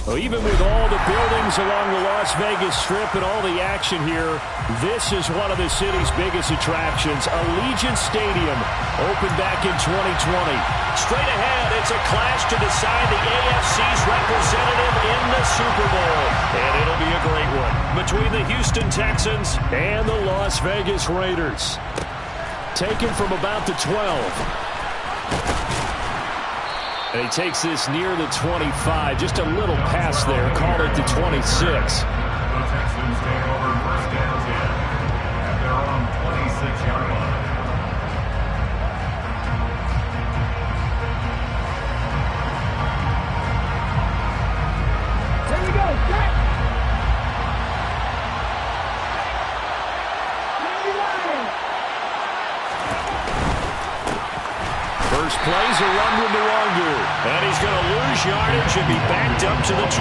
Well, even with all the buildings along the Las Vegas Strip and all the action here, this is one of the city's biggest attractions. Allegiant Stadium opened back in 2020. Straight ahead, it's a clash to decide the AFC's representative in the Super Bowl. And it'll be a great one between the Houston Texans and the Las Vegas Raiders. Taken from about the 12. And he takes this near the 25. Just a little pass there. Call it the 26. The Texans take over first down 10 at their own 26-yard line. Here we go. Set. First plays a run with Nwangu. And he's going to lose yardage and be backed up to the 25.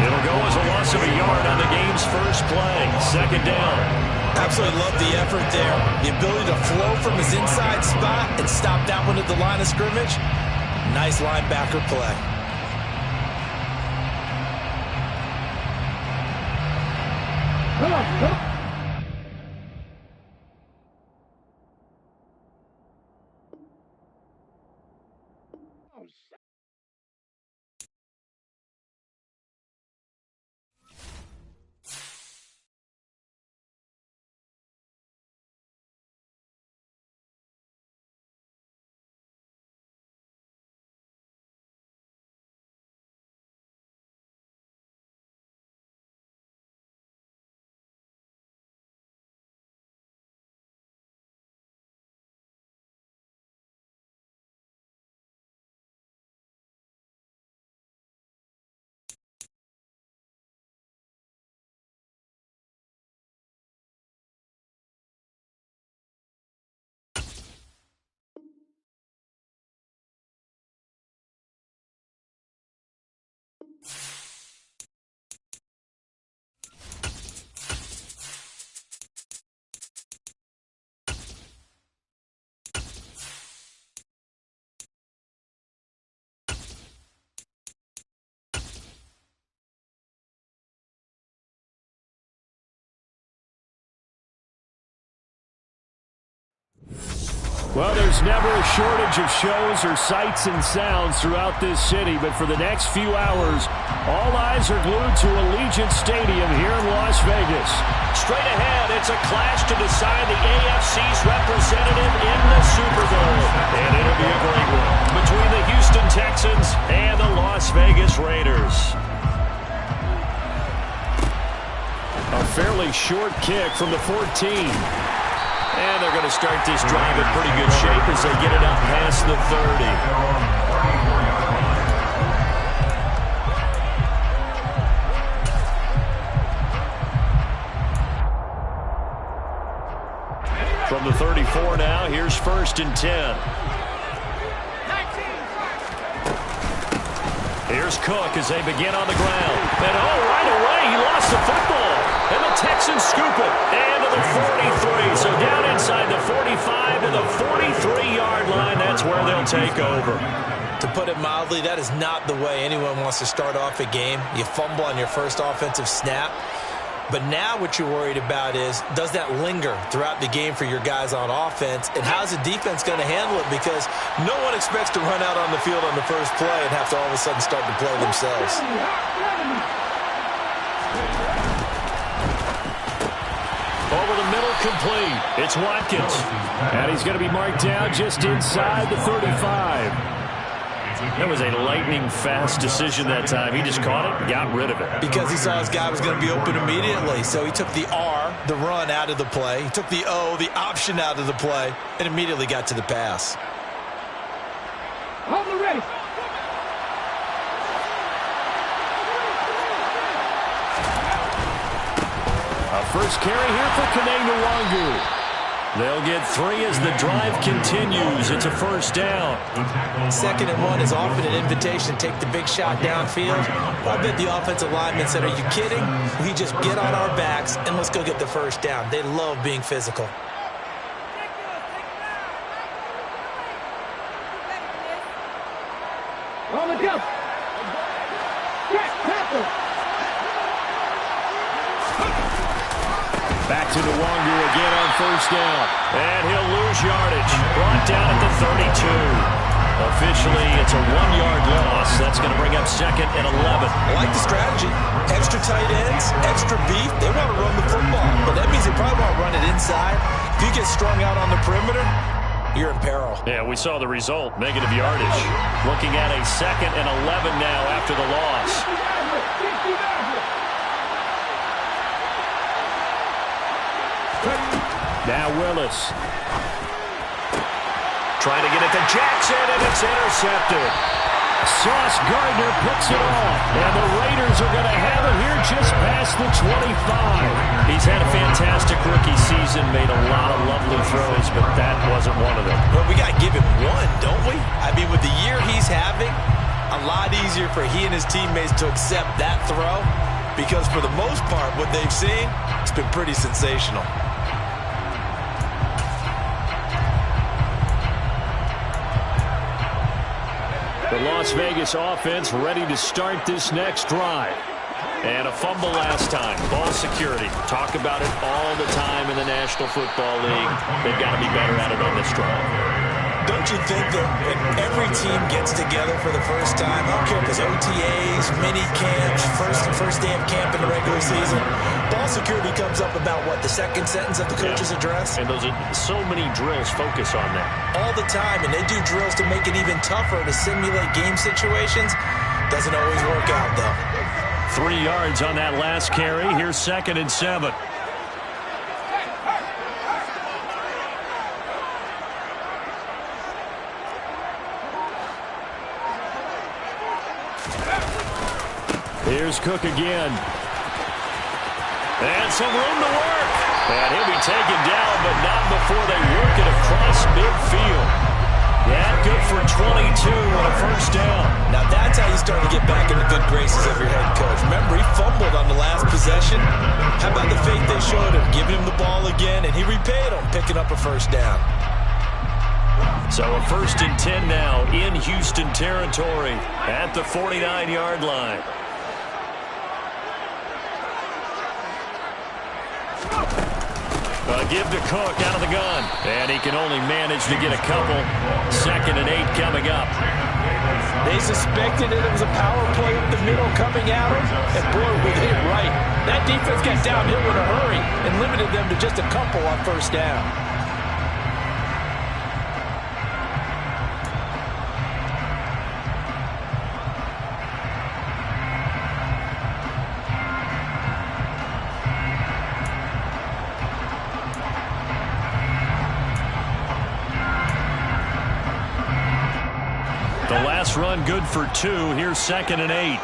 It'll go as a loss of a yard on the game's first play. Second down. Absolutely love the effort there. The ability to flow from his inside spot and stop that one at the line of scrimmage. Nice linebacker play. Come on, come on. Well, there's never a shortage of shows or sights and sounds throughout this city, but for the next few hours, all eyes are glued to Allegiant Stadium here in Las Vegas. Straight ahead, it's a clash to decide the AFC's representative in the Super Bowl. And it'll be a great one between the Houston Texans and the Las Vegas Raiders. A fairly short kick from the 14. And they're going to start this drive in pretty good shape as they get it up past the 30. From the 34 now, here's 1st and 10. Here's Cook as they begin on the ground. And right away, he lost the football. And the Texans scoop it. And to the 43. So down inside the 45 to the 43-yard line. That's where they'll take over. To put it mildly, that is not the way anyone wants to start off a game. You fumble on your first offensive snap. But now what you're worried about is, does that linger throughout the game for your guys on offense? And how's the defense going to handle it? Because no one expects to run out on the field on the first play and have to all of a sudden start to play themselves. Over the middle, complete. It's Watkins. And he's going to be marked down just inside the 35. That was a lightning-fast decision that time. He just caught it and got rid of it. Because he saw his guy was going to be open immediately. So he took the R, the run, out of the play. He took the O, the option, out of the play, and immediately got to the pass. Hold the race. A first carry here for Nwangu. They'll get 3 as the drive continues. It's a first down. 2nd and 1 is often an invitation to take the big shot downfield. I bet the offensive lineman said, are you kidding? We just get on our backs and let's go get the first down. They love being physical. On the jump. Back to Nwangu again on first down. And he'll lose yardage. Brought down at the 32. Officially, it's a 1-yard loss. That's going to bring up 2nd and 11. I like the strategy. Extra tight ends, extra beef. They want to run the football, but that means they probably want to run it inside. If you get strung out on the perimeter, you're in peril. Yeah, we saw the result, negative yardage. Looking at a 2nd and 11 now after the loss. Now Willis. Trying to get it to Jackson, and it's intercepted. Sauce Gardner picks it off, and the Raiders are going to have it here just past the 25. He's had a fantastic rookie season, made a lot of lovely throws, but that wasn't one of them. Well, we got to give him one, don't we? I mean, with the year he's having, a lot easier for he and his teammates to accept that throw, because for the most part, what they've seen, it's been pretty sensational. The Las Vegas offense ready to start this next drive. And a fumble last time. Ball security. Talk about it all the time in the National Football League. They've got to be better at it on this drive. Don't you think that when every team gets together for the first time, I don't care if it's OTAs, mini camps, first day of camp in the regular season, ball security comes up about, what, the second sentence of the coach's address? And those are so many drills focus on that. All the time, and they do drills to make it even tougher to simulate game situations. Doesn't always work out, though. 3 yards on that last carry. Here's 2nd and 7. Here's Cook again. And some room to work. And he'll be taken down, but not before they work it across midfield. Yeah, good for 22 on a first down. Now that's how you start to get back in the good graces of your head coach. Remember, he fumbled on the last possession. How about the faith they showed him, giving him the ball again, and he repaid him, picking up a first down. So a 1st and 10 now in Houston territory at the 49-yard line. Give to Cook out of the gun. And he can only manage to get a couple. 2nd and 8 coming up. They suspected it was a power play up the middle coming at him. And boy, with him right. That defense got downhill in a hurry and limited them to just a couple on first down. The last run good for 2. Here's 2nd and 8.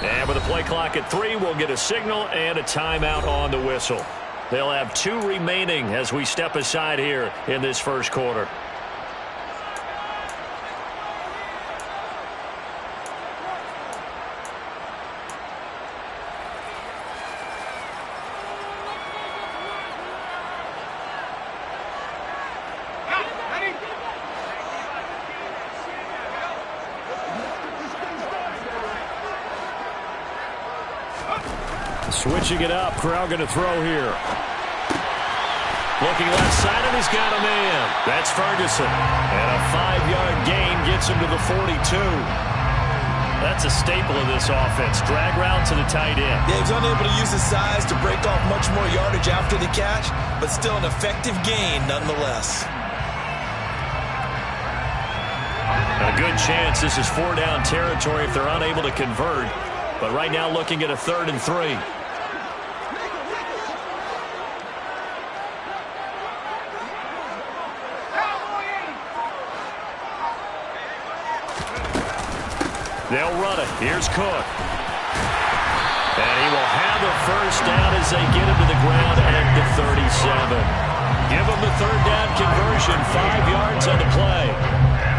And with the play clock at 3, we'll get a signal and a timeout on the whistle. They'll have 2 remaining as we step aside here in this first quarter. Switching it up. Crowd going to throw here. Looking left side, and he's got a man. That's Ferguson. And a 5-yard gain gets him to the 42. That's a staple of this offense. Drag route to the tight end. Yeah, he's unable to use his size to break off much more yardage after the catch, but still an effective gain nonetheless. A good chance this is 4-down territory if they're unable to convert. But right now looking at a 3rd and 3. They'll run it. Here's Cook. And he will have a first down as they get him to the ground at the 37. Give him the 3rd down conversion. 5 yards on the play.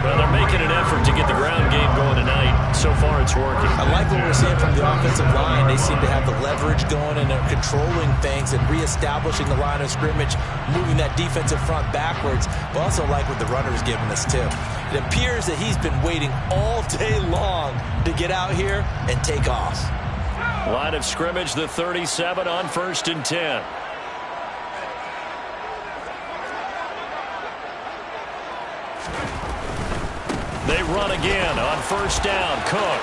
Well, they're making an effort to get the ground game going tonight. so far it's working. I like what we're seeing from the offensive line. They seem to have the leverage going and are controlling things and reestablishing the line of scrimmage, moving that defensive front backwards. But also like what the runner's giving us, too. It appears that he's been waiting all day long to get out here and take off. Line of scrimmage, the 37 on 1st and 10. They run again on 1st down. Cook.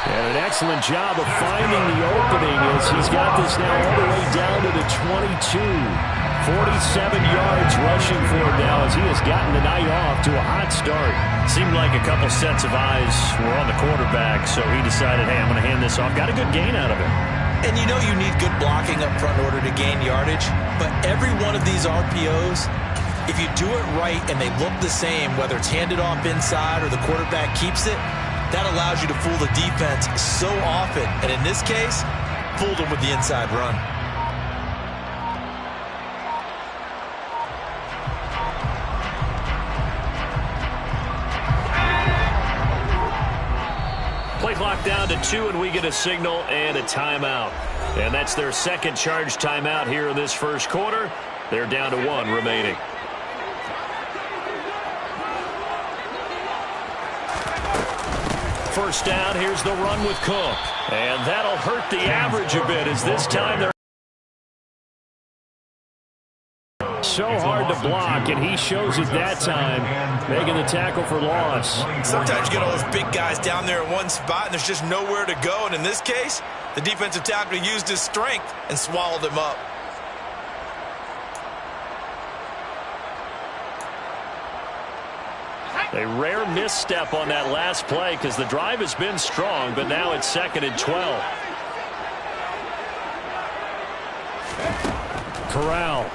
And an excellent job of finding the opening as he's got this now all the way down to the 22. 47 yards rushing for him now as he has gotten the night off to a hot start. Seemed like a couple sets of eyes were on the quarterback, so he decided, hey, I'm going to hand this off. Got a good gain out of it. And you know you need good blocking up front in order to gain yardage, but every one of these RPOs, if you do it right and they look the same, whether it's handed off inside or the quarterback keeps it, that allows you to fool the defense so often. And in this case, fooled them with the inside run. Play clock down to 2, and we get a signal and a timeout. And that's their second charge timeout here in this first quarter. They're down to 1 remaining. First down, here's the run with Cook. And that'll hurt the average a bit as this time they're so hard to block, and he shows it that time, making the tackle for loss. Sometimes you get all those big guys down there in one spot, and there's just nowhere to go. And in this case, the defensive tackle used his strength and swallowed him up. a rare misstep on that last play because the drive has been strong, but now it's 2nd and 12. Corral.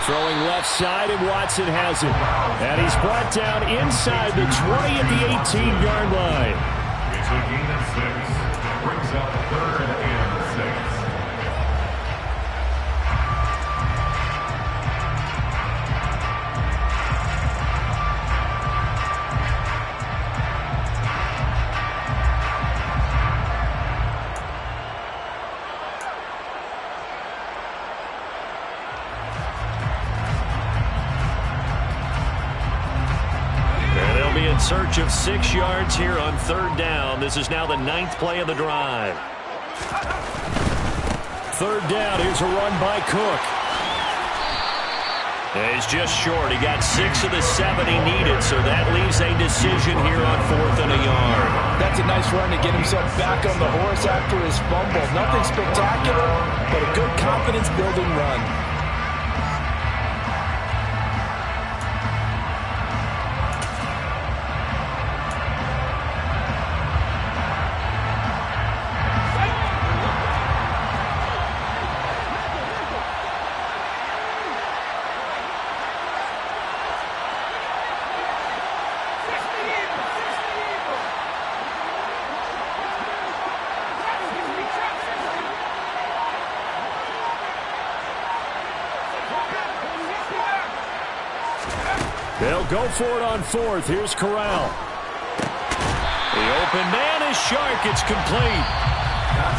Throwing left side, and Watson has it. And he's brought down inside the 20 at the 18-yard line. It's a gain of 6. Brings up 3rd and 6. In search of 6 yards here on 3rd down. This is now the 9th play of the drive. 3rd down. Here's a run by Cook. Yeah, he's just short. He got 6 of the 7 he needed, so that leaves a decision here on 4th and a yard. That's a nice run to get himself back on the horse after his fumble. Nothing spectacular, but a good confidence-building run. They'll go for it on 4th. Here's Corral. The open man is Shark. It's complete.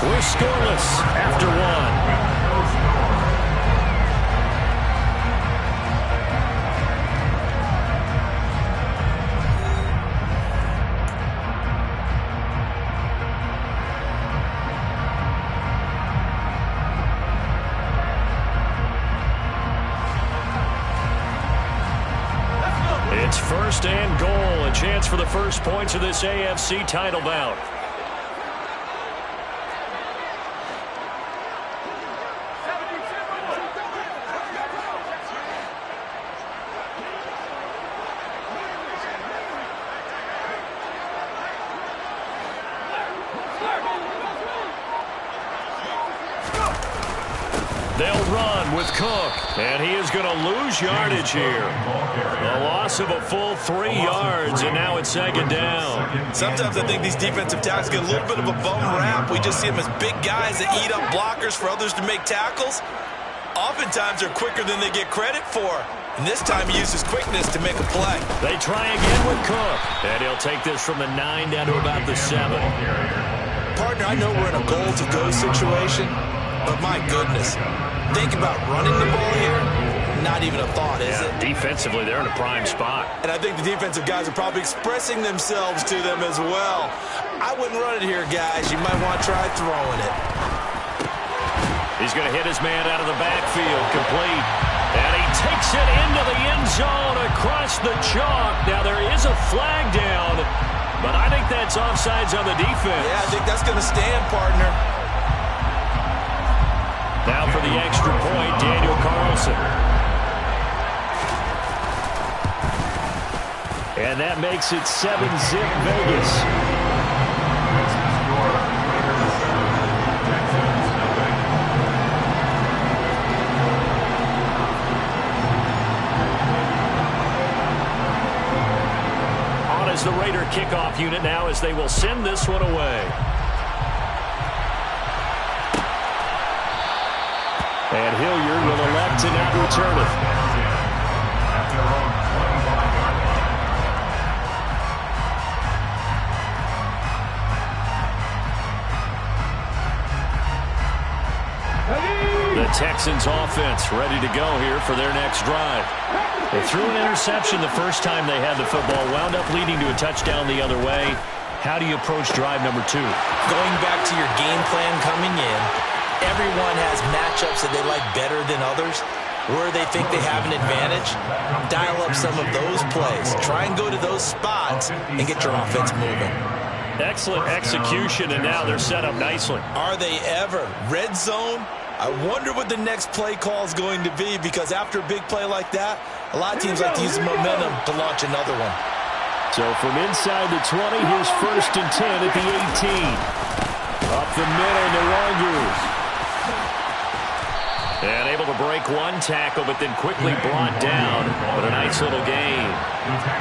We're scoreless after 1. It's 1st and goal, a chance for the first points of this AFC title bout. They'll run with Cook, and he is going to lose yardage here. A loss of a full 3 yards, and now it's 2nd down. Sometimes I think these defensive tackles get a little bit of a bum rap. We just see them as big guys that eat up blockers for others to make tackles. Oftentimes they're quicker than they get credit for. And this time he used his quickness to make a play. They try again with Cook. And he'll take this from the 9 down to about the 7. Partner, I know we're in a goal-to-go situation, but my goodness. Think about running the ball here. Not even a thought, is it? Defensively, they're in a prime spot. And I think the defensive guys are probably expressing themselves to them as well. I wouldn't run it here, guys. You might want to try throwing it. He's going to hit his man out of the backfield, complete. And he takes it into the end zone across the chalk. Now, there is a flag down, but I think that's offsides on the defense. Yeah, I think that's going to stand, partner. Now for the extra point, Daniel Carlson. And that makes it 7-zip Vegas. Is the Raider kickoff unit now as they will send this one away. And Hilliard will elect to not return it. The Texans offense ready to go here for their next drive. They threw an interception the first time they had the football, wound up leading to a touchdown the other way. How do you approach drive number 2? Going back to your game plan coming in, everyone has matchups that they like better than others. Where they think they have an advantage, dial up some of those plays. Try and go to those spots and get your offense moving. Excellent execution, and now they're set up nicely. Are they ever? Red zone? I wonder what the next play call is going to be, because after a big play like that, a lot of teams like to use the momentum to launch another one. So from inside the 20, here's 1st and 10 at the 18. Up the middle, Nwangu. And able to break one tackle, but then quickly brought down. But a nice little gain.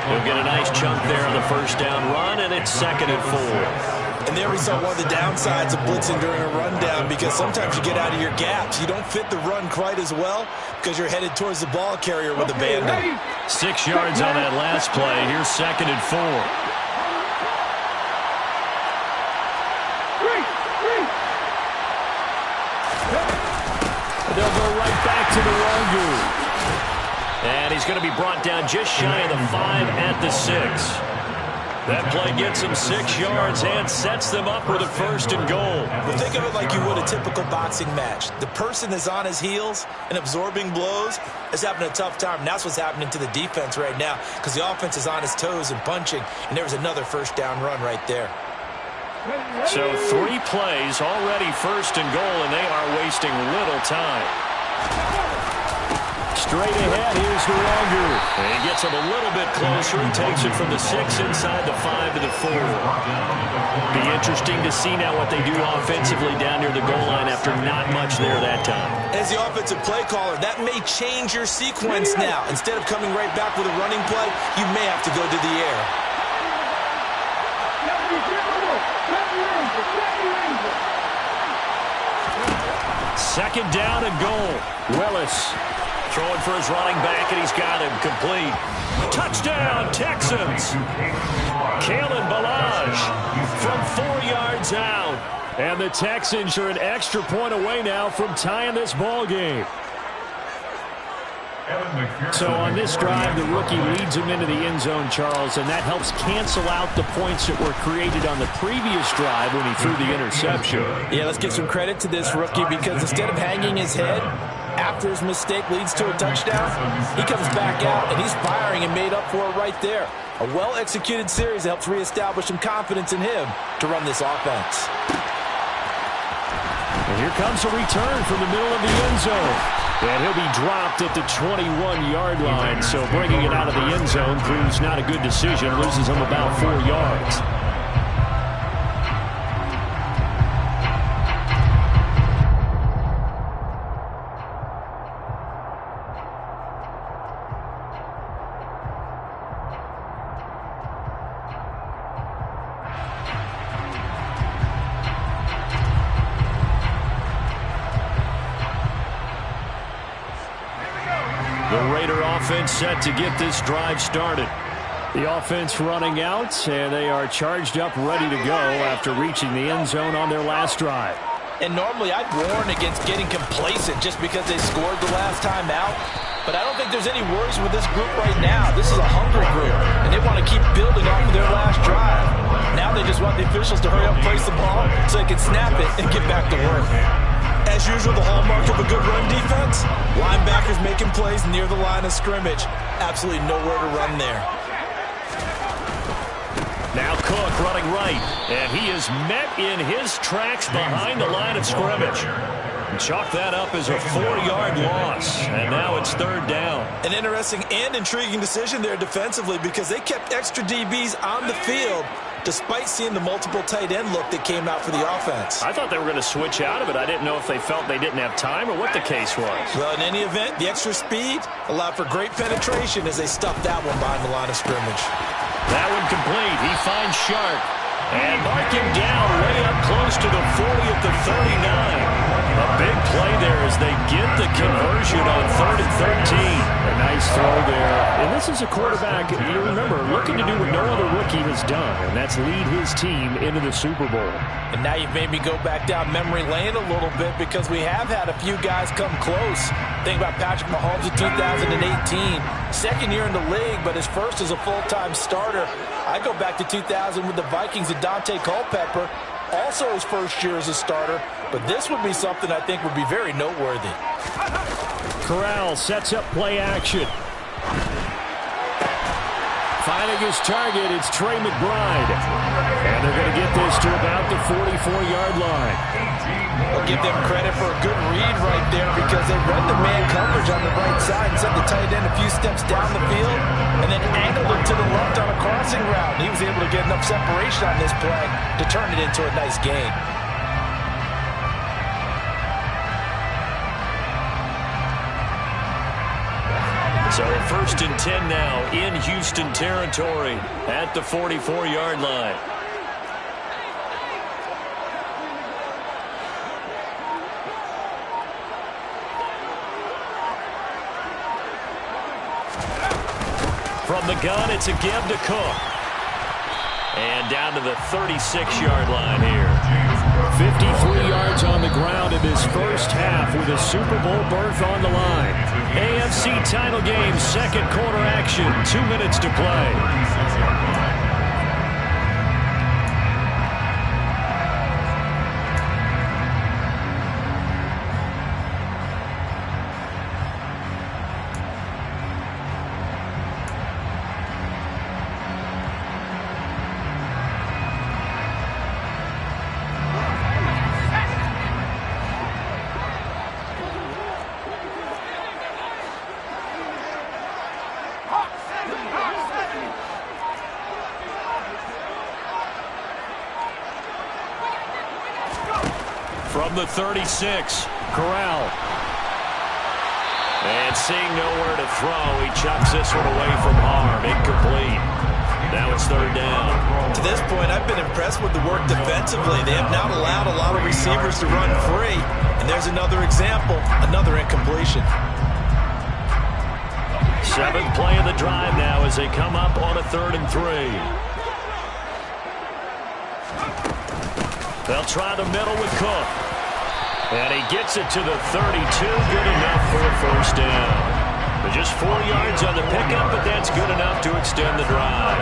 He'll get a nice chunk there on the first down run, and it's 2nd and 4. And there we saw one of the downsides of blitzing during a rundown, because sometimes you get out of your gaps. You don't fit the run quite as well because you're headed towards the ball carrier with abandon. 6 yards on that last play. Here's 2nd and 4. They'll go right back to the Nwangu. And he's going to be brought down just shy of the 5 at the 6. That play gets them 6 yards and sets them up with a 1st and goal. Well, think of it like you would a typical boxing match. The person is on his heels and absorbing blows is having a tough time. And that's what's happening to the defense right now, because the offense is on his toes and punching. And there was another 1st down run right there. So 3 plays, already 1st and goal, and they are wasting little time. Straight ahead, here's Nwangu. And he gets him a little bit closer and takes it from the 6 inside the 5 to the 4. Be interesting to see now what they do offensively down near the goal line after not much there that time. As the offensive play caller, that may change your sequence now. Instead of coming right back with a running play, you may have to go to the air. 2nd down and goal. Willis throwing for his running back, and he's got him complete. Touchdown, Texans. Kalen Ballage from 4 yards out. And the Texans are an extra point away now from tying this ball game. So on this drive, the rookie leads him into the end zone, Charles, and that helps cancel out the points that were created on the previous drive when he threw the interception. Yeah, let's give some credit to this rookie, because instead of hanging his head after his mistake leads to a touchdown, he comes back out and he's firing and made up for it right there. A well-executed series that helps reestablish some confidence in him to run this offense. And here comes a return from the middle of the end zone. And he'll be dropped at the 21-yard line. So bringing it out of the end zone proves not a good decision. Loses him about 4 yards. The Raider offense set to get this drive started. The offense running out, and they are charged up, ready to go after reaching the end zone on their last drive. And normally I'd warn against getting complacent just because they scored the last time out. But I don't think there's any worries with this group right now. This is a hungry group, and they want to keep building off of their last drive. Now they just want the officials to hurry up and place the ball so they can snap it and get back to work. As usual, the hallmark of a good run defense, linebackers making plays near the line of scrimmage. Absolutely nowhere to run there. Now Cook running right, and he is met in his tracks behind the line of scrimmage. Chalk that up as a 4-yard loss, and now it's third down. An interesting and intriguing decision there defensively because they kept extra DBs on the field despite seeing the multiple tight end look that came out for the offense. I thought they were going to switch out of it. I didn't know if they felt they didn't have time or what the case was. Well, in any event, the extra speed allowed for great penetration as they stuffed that one behind the line of scrimmage. That one complete. He finds Sharp. And mark him down way up close to the 40 at the 39. A big play there as they get the conversion on 3rd and 13. A nice throw there. And this is a quarterback, you remember, looking to do what no other rookie has done, and that's lead his team into the Super Bowl. And now you've made me go back down memory lane a little bit because we have had a few guys come close. Think about Patrick Mahomes in 2018. Second year in the league, but his first as a full-time starter. I go back to 2000 with the Vikings and Dante Culpepper. Also his first year as a starter, but this would be something I think would be very noteworthy. Corral sets up play action. Finding his target, it's Trey McBride. And they're going to get this to about the 44-yard line. I'll give them credit for a good read right there because they read the man coverage on the right side and sent the tight end a few steps down the field and then angled him to the left on a crossing route. He was able to get enough separation on this play to turn it into a nice gain. So 1st and 10 now in Houston territory at the 44-yard line. From the gun, it's a give to Cook. And down to the 36-yard line here. 53 yards on the ground in this first half with a Super Bowl berth on the line. AFC title game, second quarter action, 2 minutes to play. From the 36, Corral. And seeing nowhere to throw, he chucks this one away from harm. Incomplete. Now it's third down. To this point, I've been impressed with the work defensively. They have not allowed a lot of receivers to run free. And there's another example, another incompletion. 7th play of the drive now as they come up on a 3rd and 3. They'll try the middle with Cook. And he gets it to the 32. Good enough for a first down. But just 4 yards on the pickup, but that's good enough to extend the drive.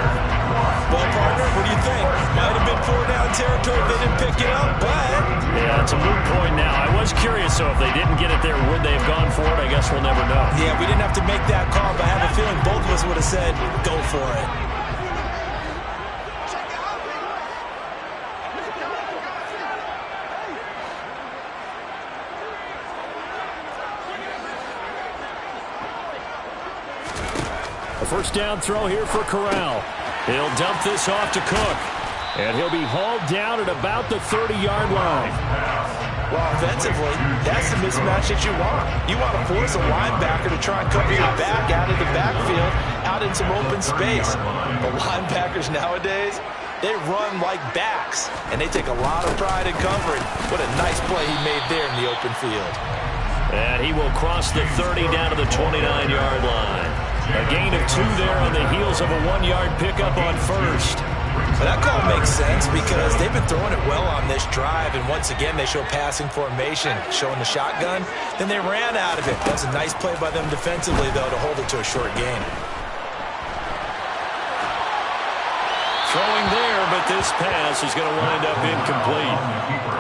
Well, partner, what do you think? Might have been 4-down territory if they didn't pick it up, but... Yeah, it's a moot point now. I was curious, so if they didn't get it there, would they have gone for it? I guess we'll never know. Yeah, we didn't have to make that call, but I have a feeling both of us would have said, go for it. A first down throw here for Corral. He'll dump this off to Cook. And he'll be hauled down at about the 30-yard line. Well, offensively, that's the mismatch that you want. You want to force a linebacker to try and cover your back out of the backfield, out in some open space. The linebackers nowadays, they run like backs, and they take a lot of pride in covering. What a nice play he made there in the open field. And he will cross the 30 down to the 29-yard line. A gain of 2 there on the heels of a 1-yard pickup on first. But that call makes sense because they've been throwing it well on this drive, and once again they show passing formation, showing the shotgun. Then they ran out of it. That's a nice play by them defensively, though, to hold it to a short gain. Throwing there, but this pass is going to wind up incomplete.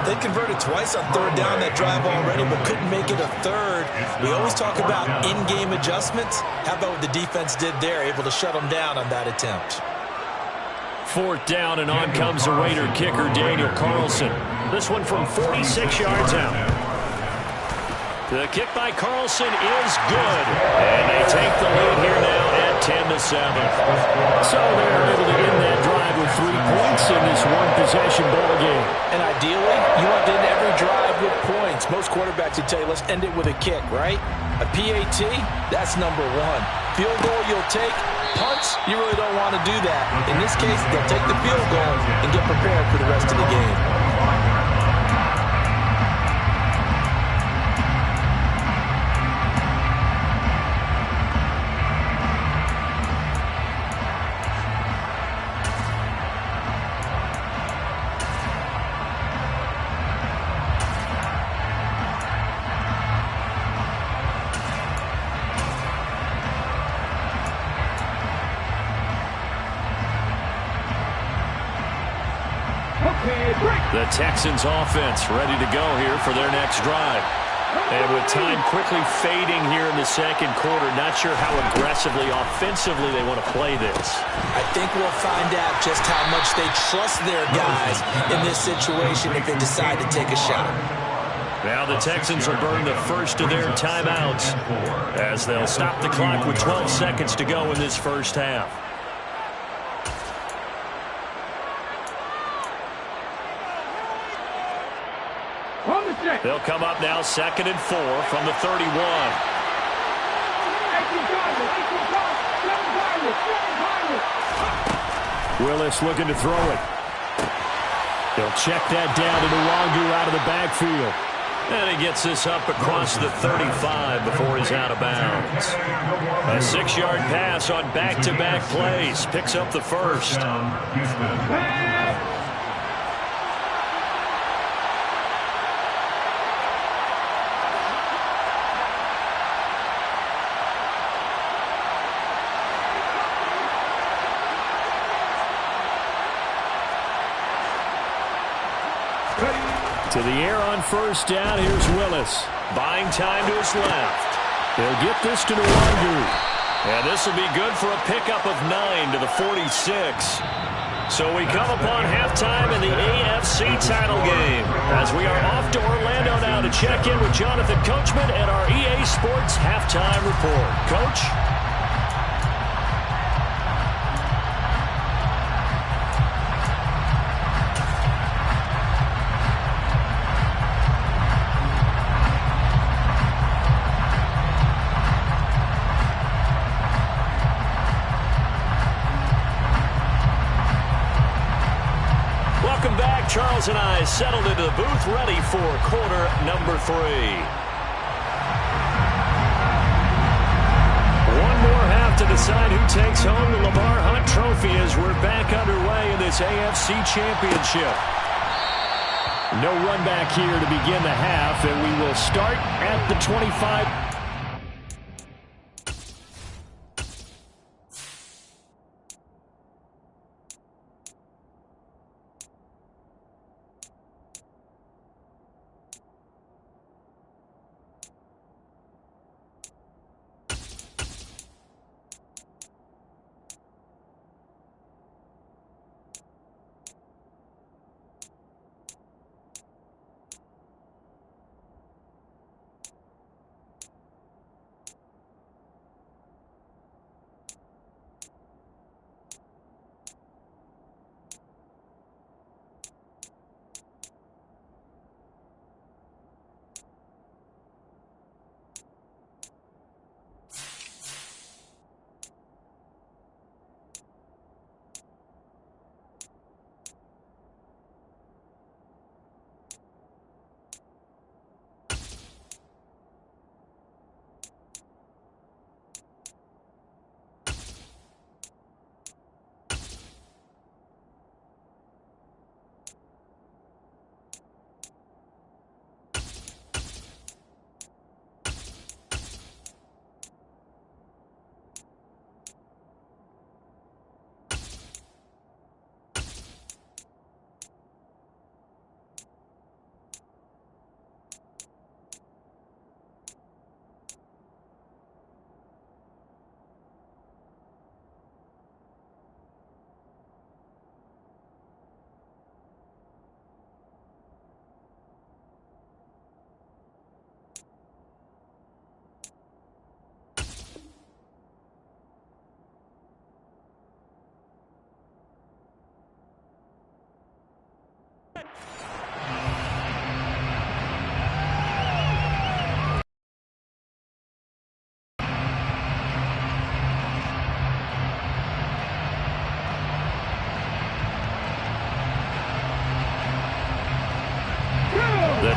They converted twice on third down that drive already, but couldn't make it a third. We always talk about in-game adjustments. How about what the defense did there, able to shut them down on that attempt? 4th down, and on comes the Raider kicker, Daniel Carlson. This one from 46 yards out. The kick by Carlson is good. And they take the lead here now at 10-7. So they're able to end that drive with 3 points in this one-possession ball game. And ideally, you want to end every drive with points. Most quarterbacks would tell you, let's end it with a kick, right? A PAT, that's number 1. Field goal you'll take. Punts, you really don't want to do that. In this case, they'll take the field goal and get prepared for the rest of the game. The Texans offense ready to go here for their next drive. And with time quickly fading here in the second quarter, not sure how aggressively, offensively they want to play this. I think we'll find out just how much they trust their guys in this situation if they decide to take a shot. Now the Texans will burn the first of their timeouts as they'll stop the clock with 12 seconds to go in this first half. They'll come up now 2nd and 4 from the 31. Willis looking to throw it. They'll check that down to Nwangu out of the backfield. And he gets this up across the 35 before he's out of bounds. A 6-yard pass on back-to-back plays. Picks up the first. To the air on first down, here's Willis. Buying time to his left. They'll get this to Nwangu. And this will be good for a pickup of 9 to the 46. So we come upon halftime in the AFC title game as we are off to Orlando now to check in with Jonathan Coachman and our EA Sports halftime report. Coach? Charles and I settled into the booth, ready for quarter number 3. One more half to decide who takes home the Lamar Hunt Trophy as we're back underway in this AFC Championship. No run back here to begin the half, and we will start at the 25.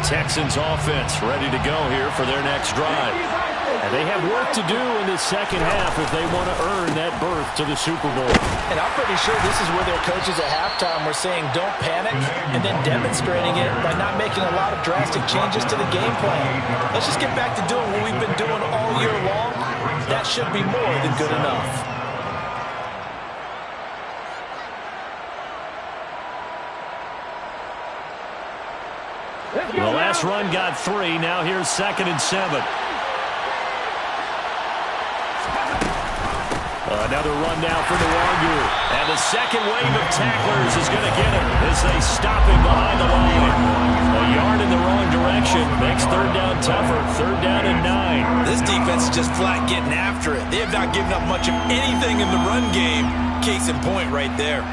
Texans offense ready to go here for their next drive. And they have work to do in the second half if they want to earn that berth to the Super Bowl. And I'm pretty sure this is where their coaches at halftime were saying don't panic and then demonstrating it by not making a lot of drastic changes to the game plan. Let's just get back to doing what we've been doing all year long. That should be more than good enough. The last run got 3. Now here's 2nd and 7. Another run now for the Wagyu. And the second wave of tacklers is going to get him as they stop him behind the line. A yard in the wrong direction makes 3rd down tougher. 3rd down and 9. This defense is just flat getting after it. They have not given up much of anything in the run game. Case in point right there.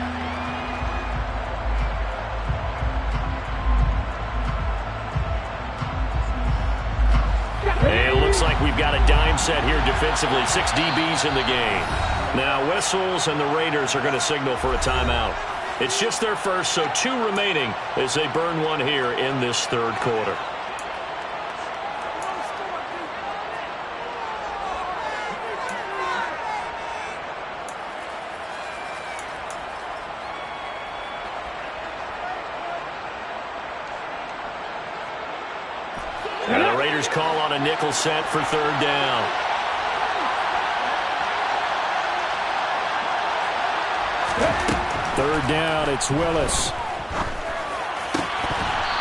And it looks like we've got a dime set here defensively. 6 DBs in the game. Now whistles and the Raiders are going to signal for a timeout. It's just their first, so 2 remaining as they burn one here in this 3rd quarter. And the Raiders call on a nickel set for 3rd down. Third down, it's Willis.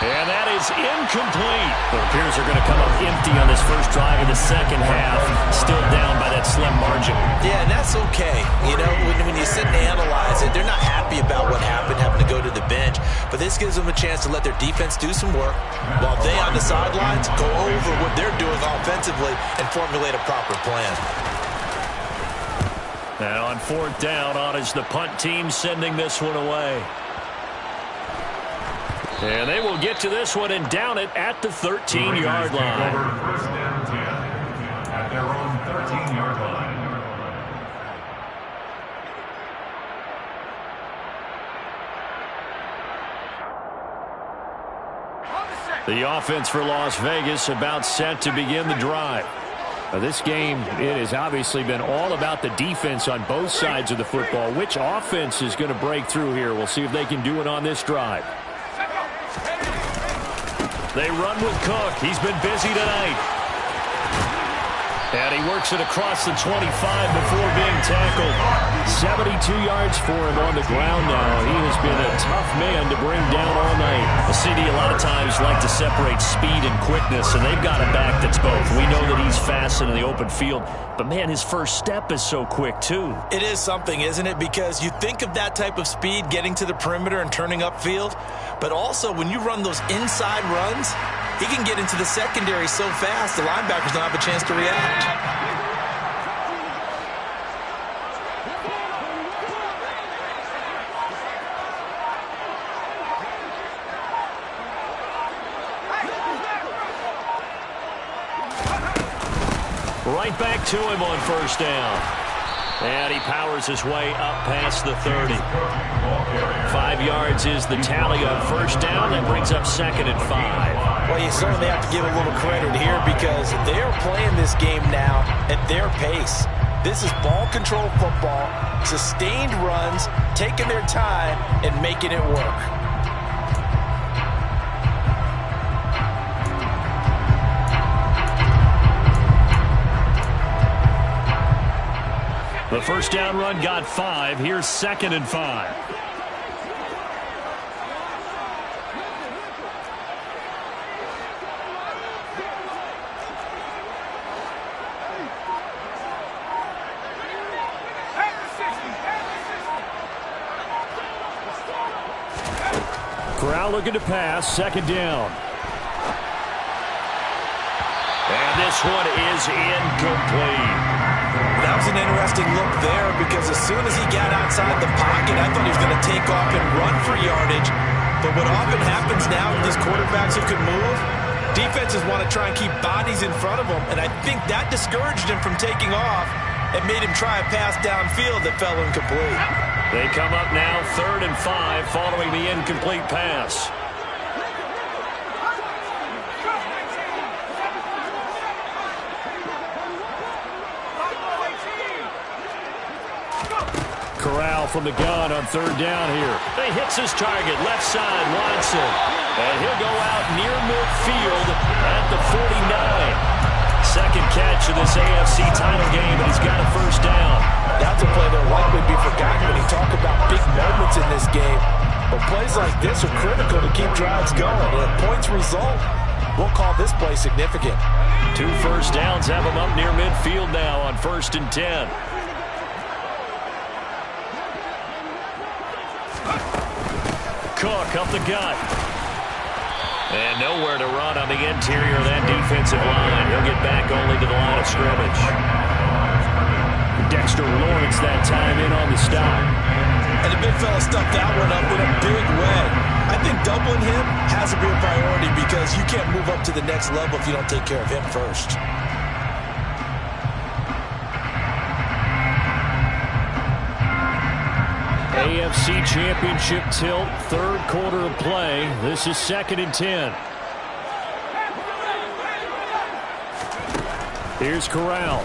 And that is incomplete. It appears they're going to come up empty on this first drive of the second half. Still down by that slim margin. Yeah, and that's okay. You know, when you sit and analyze it, they're not happy about what happened, having to go to the bench. But this gives them a chance to let their defense do some work while they on the sidelines go over what they're doing offensively and formulate a proper plan. Now on 4th down, on is the punt team sending this one away. And they will get to this one and down it at the 13-yard line. First down 10 at their own 13-yard line. The offense for Las Vegas about set to begin the drive. This game, it has obviously been all about the defense on both sides of the football. Which offense is going to break through here? We'll see if they can do it on this drive. They run with Cook. He's been busy tonight. And he works it across the 25 before being tackled. 72 yards for him on the ground now. He has been a tough man to bring down all night. The CD a lot of times like to separate speed and quickness, and they've got a back that's both. We know that he's fast in the open field, but man, his first step is so quick too. It is something, isn't it? Because you think of that type of speed getting to the perimeter and turning upfield, but also when you run those inside runs, he can get into the secondary so fast the linebackers don't have a chance to react. Right back to him on 1st down. And he powers his way up past the 30. 5 yards is the tally on 1st down. That brings up 2nd and 5. Well, you certainly have to give a little credit here because they're playing this game now at their pace. This is ball control football, sustained runs, taking their time and making it work. The 1st down run got 5. Here's 2nd and 5. Corral looking to pass. 2nd down. And this one is incomplete. That was an interesting look there because as soon as he got outside the pocket, I thought he was going to take off and run for yardage. But what often happens now with these quarterbacks who can move, defenses want to try and keep bodies in front of them, and I think that discouraged him from taking off and made him try a pass downfield that fell incomplete. They come up now 3rd and 5 following the incomplete pass. Corral from the gun on third down here. He hits his target, left side, Watson. And he'll go out near midfield at the 49. Second catch of this AFC title game, and he's got a first down. That's a play that'll likely be forgotten when you talk about big moments in this game. But plays like this are critical to keep drives going. And if points result, we'll call this play significant. 2 first downs have him up near midfield now on 1st and 10. Cook up the gut. And nowhere to run on the interior of that defensive line. He'll get back only to the line of scrimmage. Dexter Lawrence that time in on the stop. And the big fella stuffed that one up in a big way. I think doubling him has to be a priority because you can't move up to the next level if you don't take care of him first. AFC Championship tilt, third quarter of play. This is 2nd and 10. Here's Corral.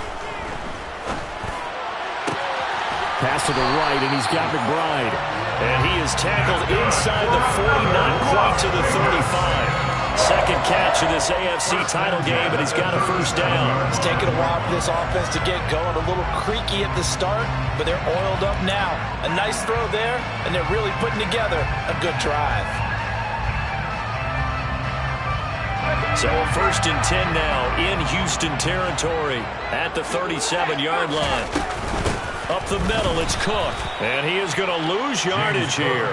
Pass to the right, and he's got McBride. And he is tackled inside the 40, not quite to the 35. Second catch of this AFC title game, and he's got a first down. It's taken a while for this offense to get going. A little creaky at the start, but they're oiled up now. A nice throw there, and they're really putting together a good drive. So 1st and 10 now in Houston territory at the 37-yard line. Up the middle, it's Cook. And he is going to lose yardage here.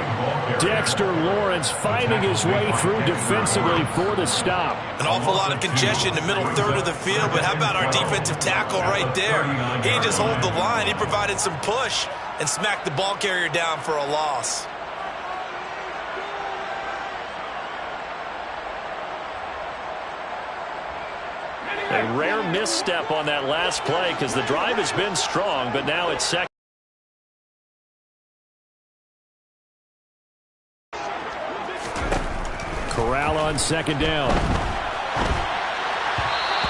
Dexter Lawrence fighting his way through defensively for the stop. An awful lot of congestion in the middle third of the field, but how about our defensive tackle right there? He didn't just hold the line. He provided some push and smacked the ball carrier down for a loss. A rare misstep on that last play because the drive has been strong, but now it's second. Corral on second down.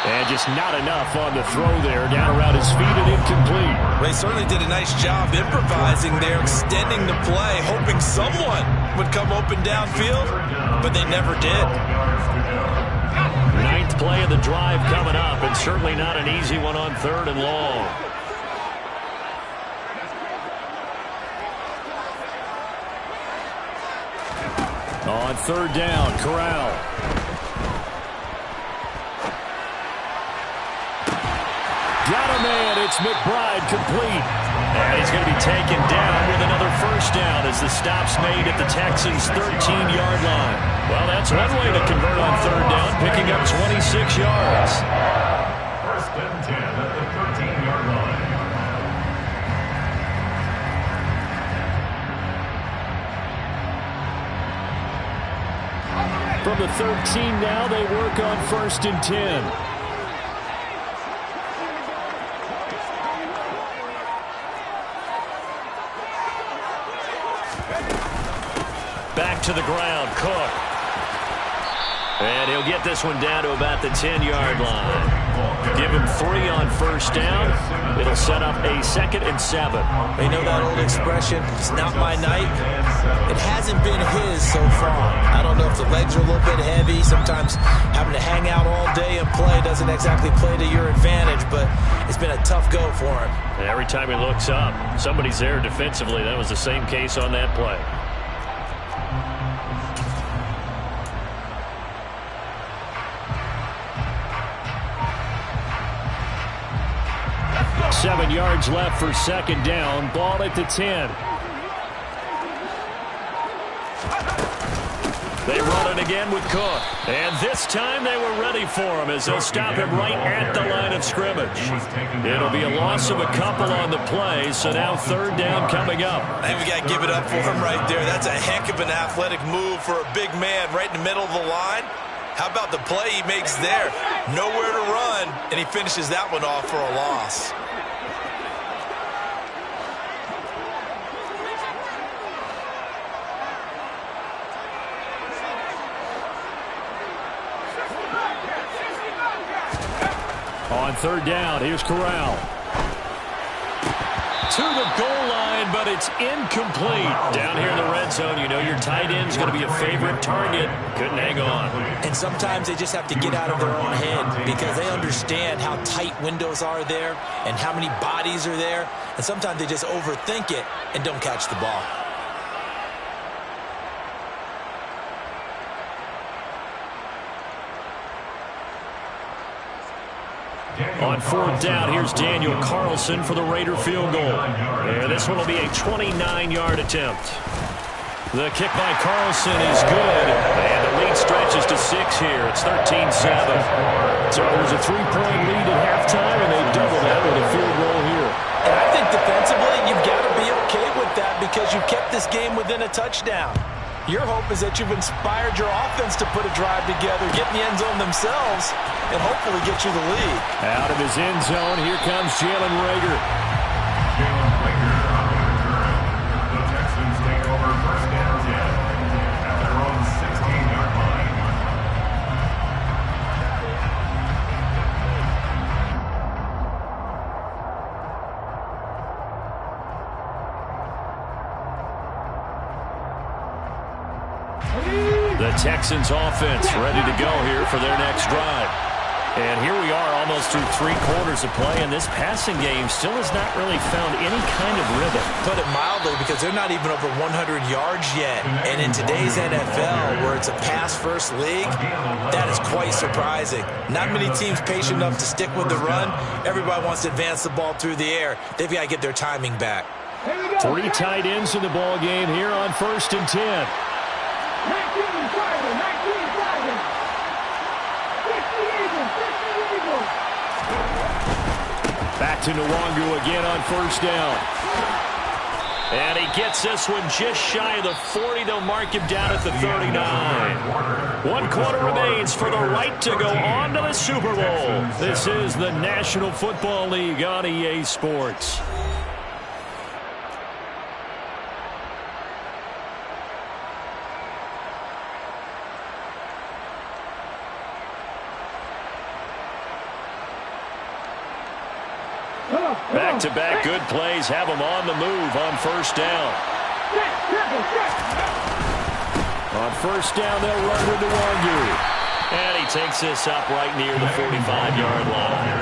And just not enough on the throw there. Down around his feet and incomplete. They certainly did a nice job improvising there, extending the play, hoping someone would come open downfield, but they never did. 9th play of the drive coming up, and certainly not an easy one on 3rd and long. On 3rd down, Corral. Got a man. It's McBride complete. And he's going to be taken down with another first down as the stop's made at the Texans' 13-yard line. Well, that's one way to convert on 3rd down, picking up 26 yards. 1st and 10 at the 13-yard line. From the 13 now, they work on 1st and 10. Back to the ground, Cook. And he'll get this one down to about the 10-yard line. Give him 3 on 1st down. It'll set up a 2nd and 7. You know that old expression, it's not my night? It hasn't been his so far. I don't know if the legs are a little bit heavy. Sometimes having to hang out all day and play doesn't exactly play to your advantage, but it's been a tough go for him. And every time he looks up, somebody's there defensively. That was the same case on that play. 7 yards left for 2nd down. Ball at the 10. They run it again with Cook. And this time they were ready for him as they'll stop him right at the line of scrimmage. It'll be a loss of a couple on the play, so now 3rd down coming up. I think we got to give it up for him right there. That's a heck of an athletic move for a big man right in the middle of the line. How about the play he makes there? Nowhere to run, and he finishes that one off for a loss. On 3rd down, here's Corral. to the goal line, but it's incomplete. Down here in the red zone, you know your tight end's going to be a favorite target. Couldn't hang on. And sometimes they just have to get out of their own head because they understand how tight windows are there and how many bodies are there. And sometimes they just overthink it and don't catch the ball. On fourth down, here's Daniel Carlson for the Raider field goal. And this one will be a 29-yard attempt. The kick by Carlson is good. And the lead stretches to 6 here. It's 13-7. So there's a 3-point lead at halftime, and they double that with a field goal here. And I think defensively, you've got to be okay with that because you've kept this game within a touchdown. Your hope is that you've inspired your offense to put a drive together, get in the end zone themselves, and hopefully get you the lead. Out of his end zone, here comes Jalen Reagor. Jalen Reagor on the return. The Texans take over first down 10 at their own 16-yard line. The Texans offense ready to go here for their next drive. And here we are almost through 3 quarters of play, and this passing game still has not really found any kind of rhythm. Put it mildly, because they're not even over 100 yards yet. And in today's NFL, where it's a pass-first league, that is quite surprising. Not many teams patient enough to stick with the run. Everybody wants to advance the ball through the air. They've got to get their timing back. 3 tight ends in the ball game here on 1st and 10. 19 driving, 19 driving. 50 Eagles, 50 Eagles. Back to Nwangu again on 1st down. And he gets this one just shy of the 40. They'll mark him down at the 39. 1 quarter remains for the right to go on to the Super Bowl. This is the National Football League on EA Sports. Back-to-back good plays have him on the move on 1st down. On 1st down, they'll run with Nwangu. And he takes this up right near the 45-yard line.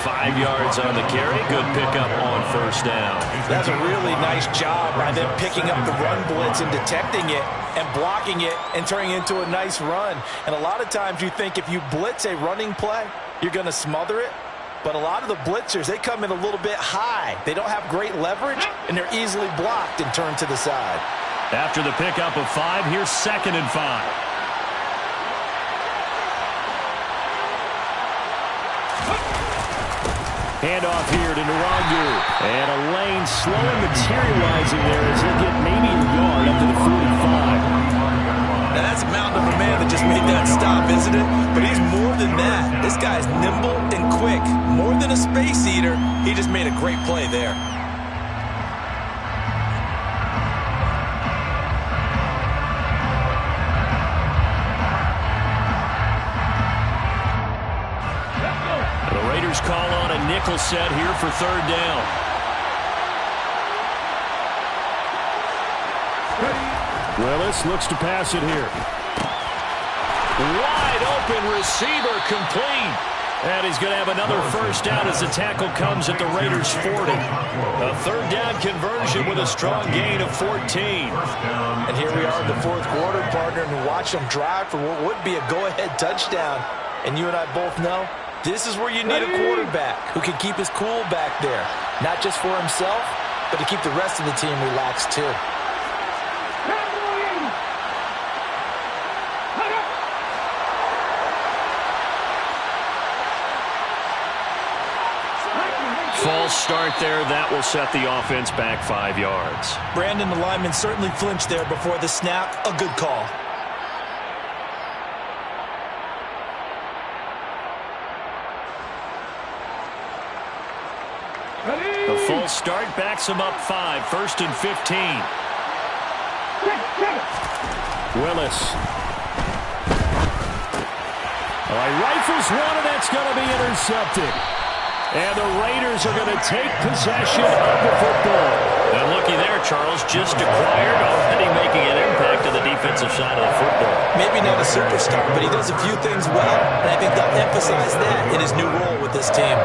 5 yards on the carry. Good pickup on 1st down. That's a really nice job by them picking up the run blitz and detecting it and blocking it and turning it into a nice run. And a lot of times you think if you blitz a running play, you're going to smother it. But a lot of the blitzers, they come in a little bit high. They don't have great leverage, and they're easily blocked and turned to the side. After the pickup of 5, here's 2nd and 5. Handoff here to Nwangu. And a lane slowly materializing there as he'll get maybe a yard up to the 45. Now, that's a mountain of a man that just made that stop, isn't it? But he's more than that. This guy's nimble and quick. More than a space eater, he just made a great play there. The Raiders call on a nickel set here for 3rd down. Willis looks to pass it here. Wide open receiver complete. And he's going to have another 1st down as the tackle comes at the Raiders' 40. A 3rd down conversion with a strong gain of 14. And here we are in the 4th quarter, partner, and watch them drive for what would be a go-ahead touchdown. And you and I both know this is where you need a quarterback who can keep his cool back there. Not just for himself, but to keep the rest of the team relaxed too. False start there. That will set the offense back 5 yards. Brandon, the lineman, certainly flinched there before the snap. A good call. The false start backs him up 5. 1st and 15. Willis. Oh, he rifles one, and that's going to be intercepted. And the Raiders are going to take possession of the football. And looky there, Charles, just acquired, already making an impact on the defensive side of the football. Maybe not a superstar, but he does a few things well, and I think they'll emphasize that in his new role with this team.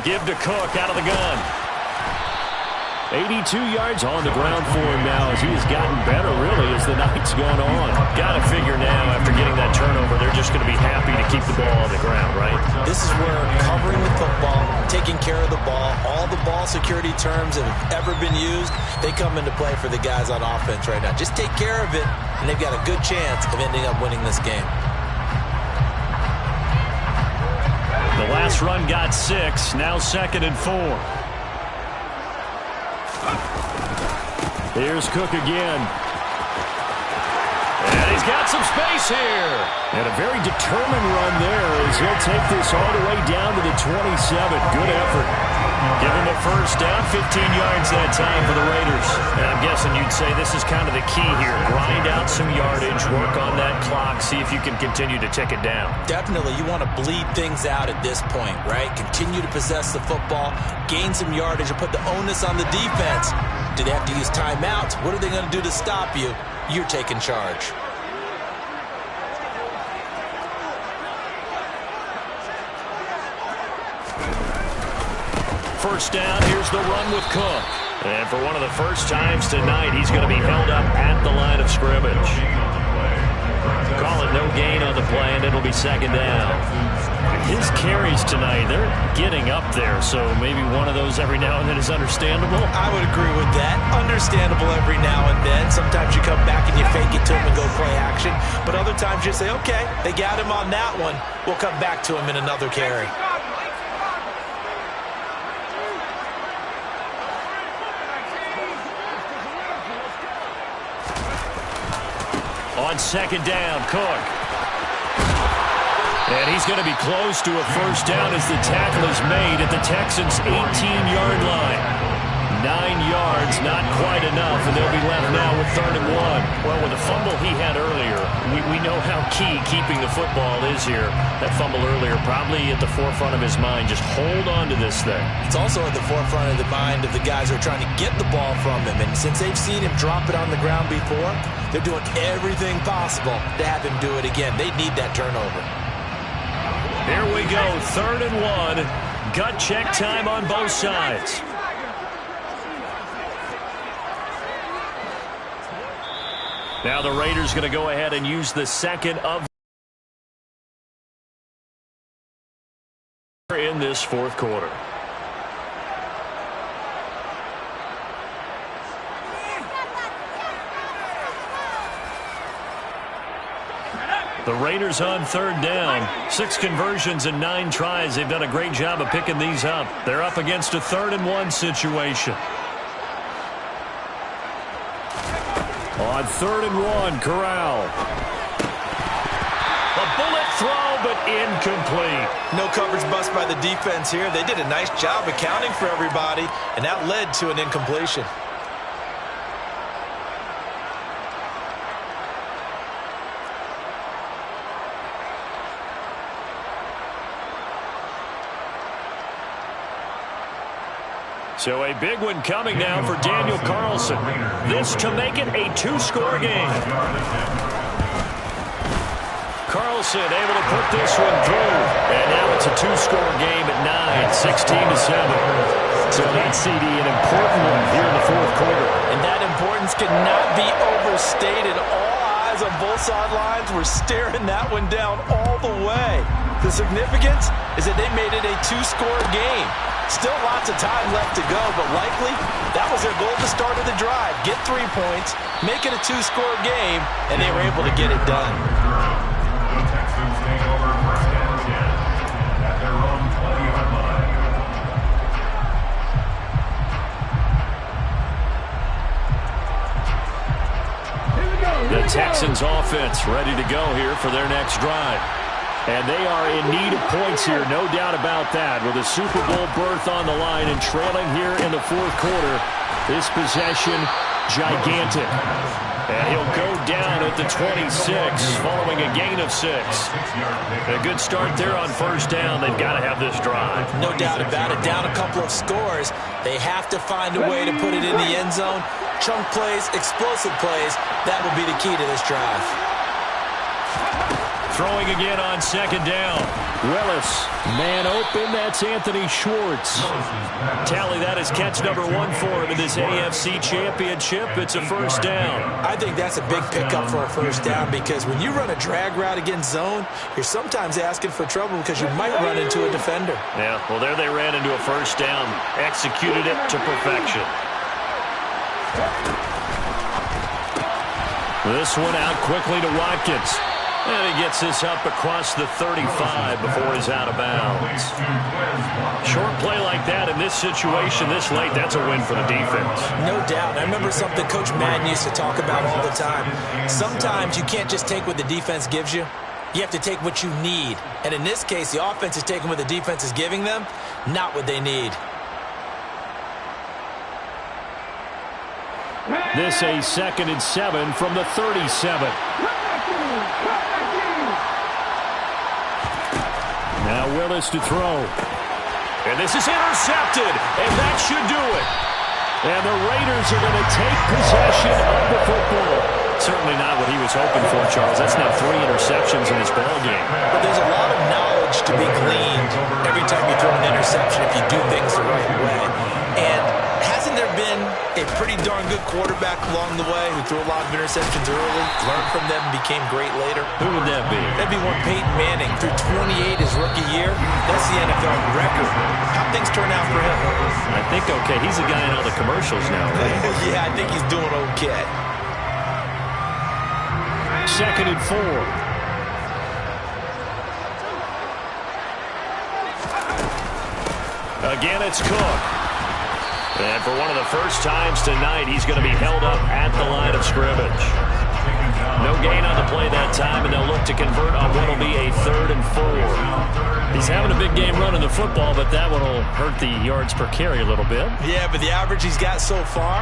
Give to Cook out of the gun. 82 yards on the ground for him now as he has gotten better, really, as the night's gone on. Got to figure now, after getting that turnover, they're just going to be happy to keep the ball on the ground, right? This is where covering the football, taking care of the ball, all the ball security terms that have ever been used, they come into play for the guys on offense right now. Just take care of it, and they've got a good chance of ending up winning this game. The last run got 6, now 2nd and 4. Here's Cook again. And he's got some space here. And a very determined run there as he'll take this all the way down to the 27. Good effort. Give him a first down, 15 yards that time for the Raiders. And I'm guessing you'd say this is kind of the key here. Grind out some yardage, work on that clock, see if you can continue to tick it down. Definitely, you want to bleed things out at this point, right? Continue to possess the football, gain some yardage, and put the onus on the defense. Do they have to use timeouts? What are they going to do to stop you? You're taking charge. First down, here's the run with Cook. And for one of the first times tonight, he's going to be held up at the line of scrimmage. Call it no gain on the play, and it'll be 2nd down. His carries tonight, they're getting up there, so maybe one of those every now and then is understandable. I would agree with that. Understandable every now and then. Sometimes you come back and you fake it to him and go play action. But other times you say, okay, they got him on that one. We'll come back to him in another carry. On 2nd down, Cook. And he's going to be close to a first down as the tackle is made at the Texans' 18-yard line. 9 yards, not quite enough, and they'll be left now with 3rd and 1. Well, with the fumble he had earlier, we know how key keeping the football is here. That fumble earlier probably at the forefront of his mind. Just hold on to this thing. It's also at the forefront of the mind of the guys who are trying to get the ball from him. And since they've seen him drop it on the ground before, they're doing everything possible to have him do it again. They need that turnover. Here we go, 3rd and 1. Gut check time on both sides. Now the Raiders going to go ahead and use the 2nd of in this 4th quarter. The Raiders on 3rd down. 6 conversions and 9 tries. They've done a great job of picking these up. They're up against a 3rd and 1 situation. On 3rd and 1, Corral. A bullet throw, but incomplete. No coverage bust by the defense here. They did a nice job accounting for everybody, and that led to an incompletion. So a big one coming now for Daniel Carlson. This to make it a 2-score game. Carlson able to put this one through. And now it's a 2-score game at 9, 16-7. So that CD, an important one here in the 4th quarter. And that importance cannot be overstated. All eyes on both sidelines were staring that one down all the way. The significance is that they made it a 2-score game. Still lots of time left to go, but likely that was their goal at the start of the drive. Get 3 points, make it a 2-score game, and they were able to get it done. The Texans take over 1st and 10 at their own 20-yard line. Texans offense ready to go here for their next drive. And they are in need of points here, no doubt about that. With a Super Bowl berth on the line and trailing here in the fourth quarter, this possession gigantic. And he'll go down at the 26 following a gain of 6. A good start there on first down. They've got to have this drive. No doubt about it. Down a couple of scores. They have to find a way to put it in the end zone. Chunk plays, explosive plays. That will be the key to this drive. Throwing again on second down. Willis, man open, that's Anthony Schwartz. Tally, that is catch number 1 for him in this AFC Championship. It's a first down. I think that's a big pickup for a first down because when you run a drag route against zone, you're sometimes asking for trouble because you might run into a defender. Yeah, well, there they ran into a first down, executed it to perfection. This one out quickly to Watkins. And he gets this up across the 35 before he's out of bounds. Short play like that in this situation this late, that's a win for the defense. No doubt. I remember something Coach Madden used to talk about all the time. Sometimes you can't just take what the defense gives you. You have to take what you need. And in this case, the offense is taking what the defense is giving them, not what they need. This a 2nd and 7 from the 37. Now Willis to throw. And this is intercepted. And that should do it. And the Raiders are going to take possession of the football. Certainly not what he was hoping for, Charles. That's now 3 interceptions in this ballgame. But there's a lot of knowledge to be gleaned every time you throw an interception if you do things the right way. And hasn't there been a pretty darn good quarterback along the way who threw a lot of interceptions early, learned from them, and became great later? Who would that be? That'd be one Peyton Manning. Threw 28 his rookie year. That's the NFL record. How'd things turn out for him? I think okay. He's the guy in all the commercials now, right? Yeah, I think he's doing okay. 2nd and 4. Again, it's Cook. And for one of the first times tonight, he's going to be held up at the line of scrimmage. No gain on the play that time, and they'll look to convert on what will be a 3rd and 4. He's having a big game running the football, but that one will hurt the yards per carry a little bit. Yeah, but the average he's got so far,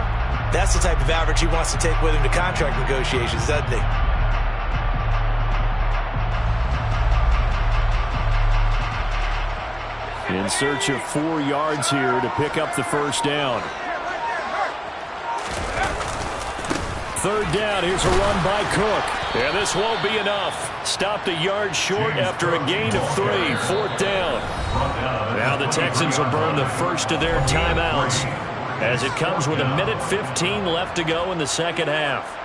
that's the type of average he wants to take with him to contract negotiations, doesn't he? In search of 4 yards here to pick up the first down. 3rd down. Here's a run by Cook. And this won't be enough. Stopped a yard short after a gain of 3. 4th down. Now the Texans will burn the first of their timeouts as it comes with 1:15 left to go in the second half.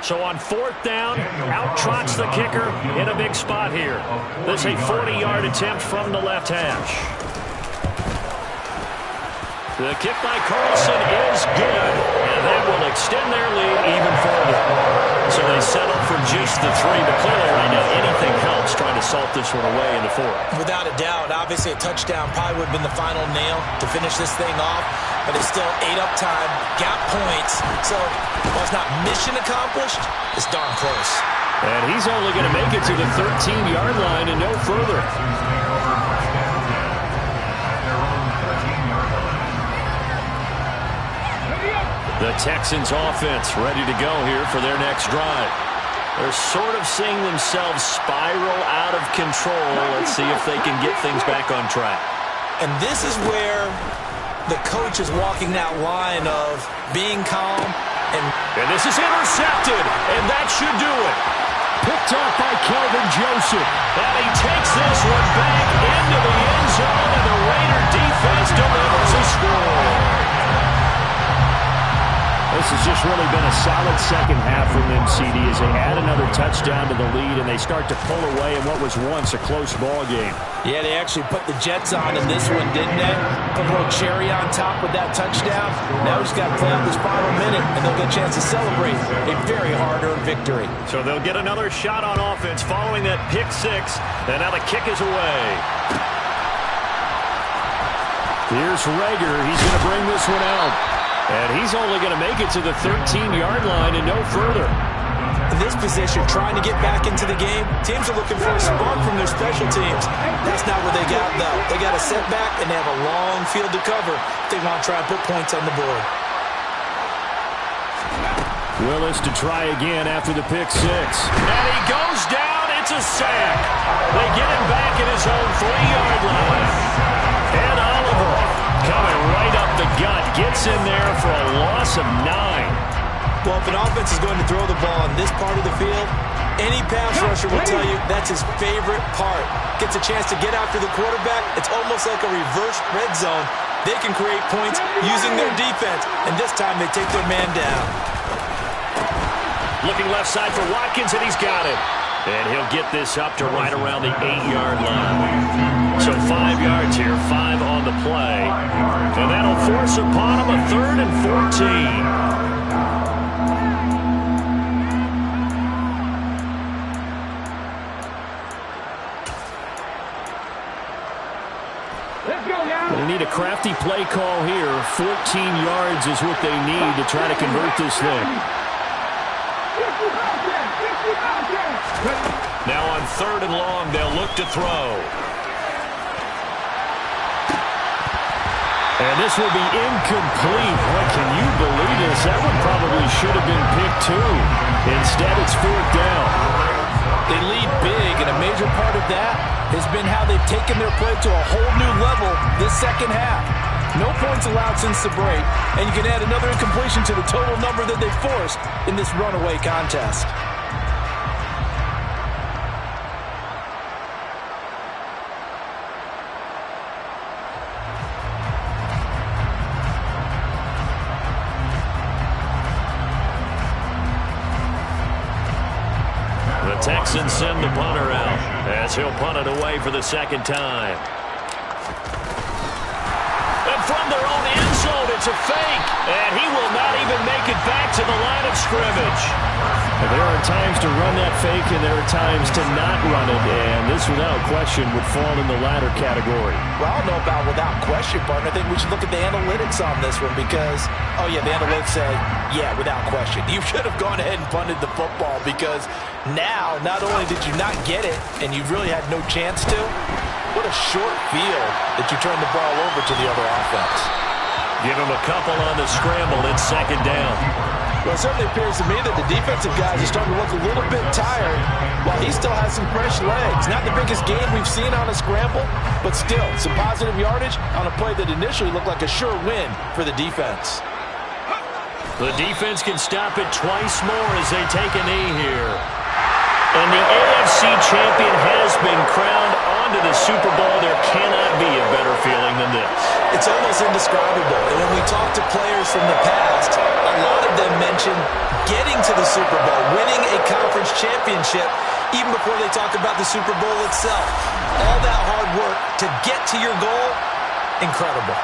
So on 4th down, out trots the kicker in a big spot here. This is a 40-yard attempt from the left hash. The kick by Carlson is good, and that will extend their lead even further. So they settle for just the 3, but clearly right now anything helps trying to salt this one away in the 4th. Without a doubt, obviously a touchdown probably would have been the final nail to finish this thing off, but it's still 8 up time, got points, so while it's not mission accomplished, it's darn close. And he's only going to make it to the 13-yard line and no further. The Texans offense ready to go here for their next drive. They're sort of seeing themselves spiral out of control. Let's see if they can get things back on track. And this is where the coach is walking that line of being calm. And this is intercepted, and that should do it. Picked off by Kelvin Joseph. And he takes this one back into the end zone, and the Raider defense delivers a score. This has just really been a solid second half from them, CD, as they add another touchdown to the lead and they start to pull away in what was once a close ball game. Yeah, they actually put the Jets on in this one, didn't they? Put a little cherry on top with that touchdown. Now we just got to play out this final minute, and they'll get a chance to celebrate a very hard-earned victory. So they'll get another shot on offense following that pick 6, and now the kick is away. Here's Rager. He's going to bring this one out. And he's only going to make it to the 13-yard line and no further. In this position, trying to get back into the game, teams are looking for a spark from their special teams. That's not what they got, though. They got a setback, and they have a long field to cover if they want to try and put points on the board. Willis to try again after the pick six. And he goes down. It's a sack. They get him back at his own 3-yard line. And Oliver coming right up the gut. Gets in there for a loss of 9. Well, if an offense is going to throw the ball on this part of the field, any pass rusher will tell you that's his favorite part. Gets a chance to get after the quarterback. It's almost like a reverse red zone. They can create points using their defense, and this time they take their man down. Looking left side for Watkins, and he's got it. And he'll get this up to right around the 8-yard line. So 5 yards here, 5 on the play. And that'll force upon him a 3rd and 14. They need a crafty play call here. 14 yards is what they need to try to convert this thing. Now on 3rd and long, they'll look to throw. And this will be incomplete. What can you believe this? That one probably should have been picked too. Instead, it's 4th down. They lead big, and a major part of that has been how they've taken their play to a whole new level this second half. No points allowed since the break, and you can add another incompletion to the total number that they forced in this runaway contest. The Texans send the punter out as he'll punt it away for the 2nd time. And from their own end zone, it's a fake. And he will not even make it back to the line of scrimmage. There are times to run that fake, and there are times to not run it. And this, without question, would fall in the latter category. Well, I don't know about without question, partner. I think we should look at the analytics on this one because, oh, yeah, the analytics say, yeah, without question. You should have gone ahead and punted the football because now, not only did you not get it and you really had no chance to, what a short field that you turned the ball over to the other offense. Give him a couple on the scramble. It's 2nd down. Well, it certainly appears to me that the defensive guys are starting to look a little bit tired while he still has some fresh legs. Not the biggest gain we've seen on a scramble, but still some positive yardage on a play that initially looked like a sure win for the defense. The defense can stop it twice more as they take a knee here. And the AFC champion has been crowned onto the Super Bowl. There cannot be a better feeling than this. It's almost indescribable. And when we talk to players from the past, a lot of them mention getting to the Super Bowl, winning a conference championship, even before they talk about the Super Bowl itself. All that hard work to get to your goal, incredible.